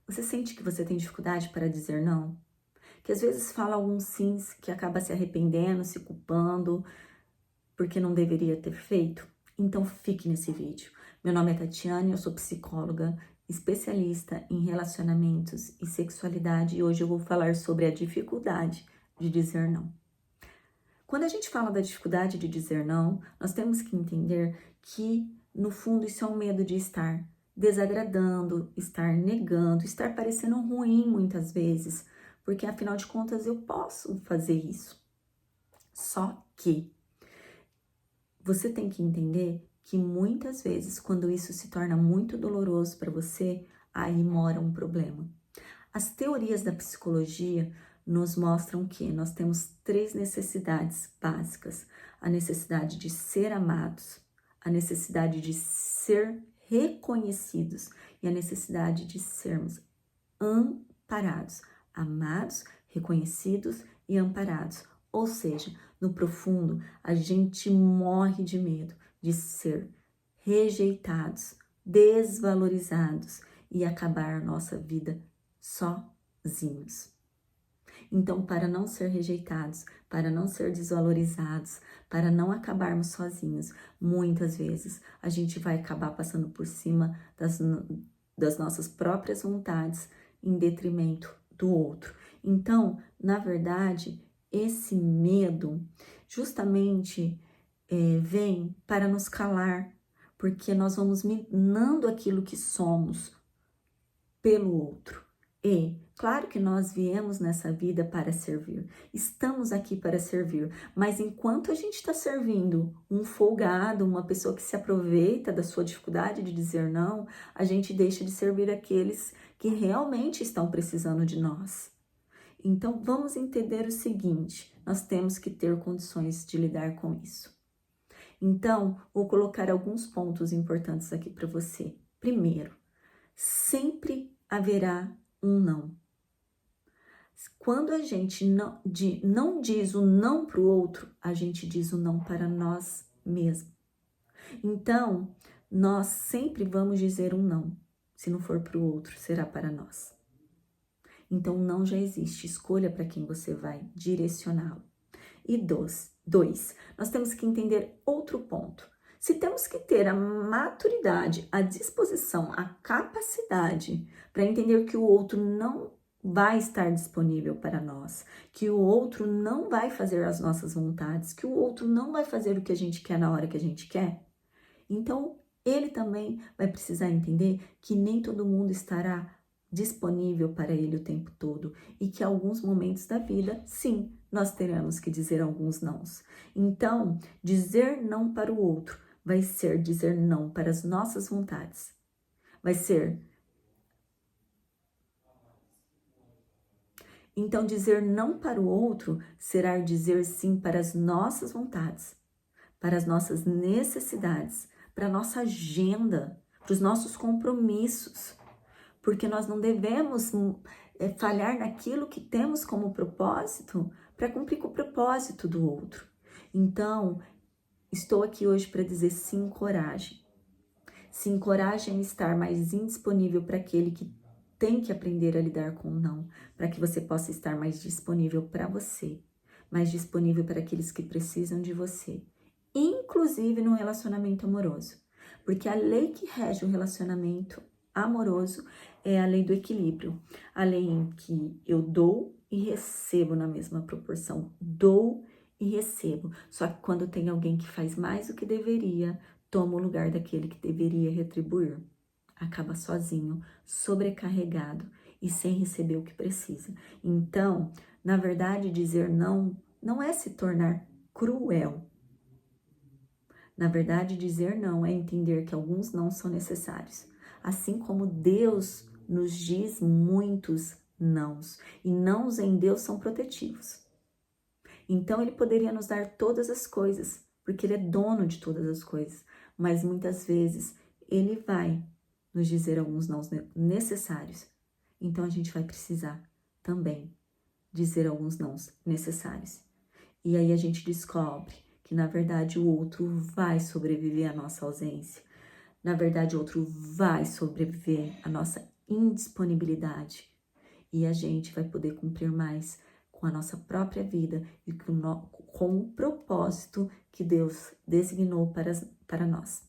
Você sente que você tem dificuldade para dizer não? Que às vezes fala alguns sims que acaba se arrependendo, se culpando, porque não deveria ter feito? Então fique nesse vídeo. Meu nome é Tatiane, eu sou psicóloga, especialista em relacionamentos e sexualidade e hoje eu vou falar sobre a dificuldade de dizer não. Quando a gente fala da dificuldade de dizer não, nós temos que entender que, no fundo, isso é um medo de estar desagradando, estar negando, estar parecendo ruim muitas vezes, porque afinal de contas eu posso fazer isso. Só que você tem que entender que muitas vezes, quando isso se torna muito doloroso para você, aí mora um problema. As teorias da psicologia nos mostram que nós temos 3 necessidades básicas: a necessidade de ser amados, a necessidade de ser reconhecidos e a necessidade de sermos amparados, amados, reconhecidos e amparados. Ou seja, no profundo, a gente morre de medo de ser rejeitados, desvalorizados e acabar nossa vida sozinhos. Então, para não ser rejeitados, para não ser desvalorizados, para não acabarmos sozinhos, muitas vezes a gente vai acabar passando por cima das nossas próprias vontades em detrimento do outro. Então, na verdade, esse medo justamente vem para nos calar, porque nós vamos minando aquilo que somos pelo outro. E claro que nós viemos nessa vida para servir, estamos aqui para servir, mas enquanto a gente está servindo um folgado, uma pessoa que se aproveita da sua dificuldade de dizer não, a gente deixa de servir aqueles que realmente estão precisando de nós. Então vamos entender o seguinte: nós temos que ter condições de lidar com isso. Então, vou colocar alguns pontos importantes aqui para você. Primeiro, sempre haverá um não. Quando a gente não diz o não para o outro, a gente diz o não para nós mesmos. Então, nós sempre vamos dizer um não. Se não for para o outro, será para nós. Então, o não já existe. Escolha para quem você vai direcioná-lo. E dois, nós temos que entender outro ponto. Se temos que ter a maturidade, a disposição, a capacidade para entender que o outro não vai estar disponível para nós, que o outro não vai fazer as nossas vontades, que o outro não vai fazer o que a gente quer na hora que a gente quer, então ele também vai precisar entender que nem todo mundo estará disponível para ele o tempo todo e que alguns momentos da vida, sim, nós teremos que dizer alguns nãos. Então, dizer não para o outro vai ser dizer não para as nossas vontades. Vai ser. Então, dizer não para o outro será dizer sim para as nossas vontades, para as nossas necessidades, para a nossa agenda, para os nossos compromissos. Porque nós não devemos falhar naquilo que temos como propósito para cumprir com o propósito do outro. Então, estou aqui hoje para dizer sim, coragem. Sim, coragem em estar mais indisponível para aquele que tem que aprender a lidar com o não, para que você possa estar mais disponível para você, mais disponível para aqueles que precisam de você, inclusive no relacionamento amoroso. Porque a lei que rege o relacionamento amoroso é a lei do equilíbrio, a lei em que eu dou e recebo na mesma proporção, dou e recebo. Só que quando tem alguém que faz mais do que deveria, toma o lugar daquele que deveria retribuir, acaba sozinho, sobrecarregado e sem receber o que precisa. Então, na verdade, dizer não é se tornar cruel. Na verdade, dizer não é entender que alguns não são necessários. Assim como Deus nos diz muitos nãos. E nãos em Deus são protetivos. Então, Ele poderia nos dar todas as coisas, porque Ele é dono de todas as coisas. Mas muitas vezes, Ele vai nos dizer alguns nãos necessários. Então, a gente vai precisar também dizer alguns nãos necessários. E aí a gente descobre que, na verdade, o outro vai sobreviver à nossa ausência. Na verdade, o outro vai sobreviver à nossa indisponibilidade. E a gente vai poder cumprir mais com a nossa própria vida e com o propósito que Deus designou para nós.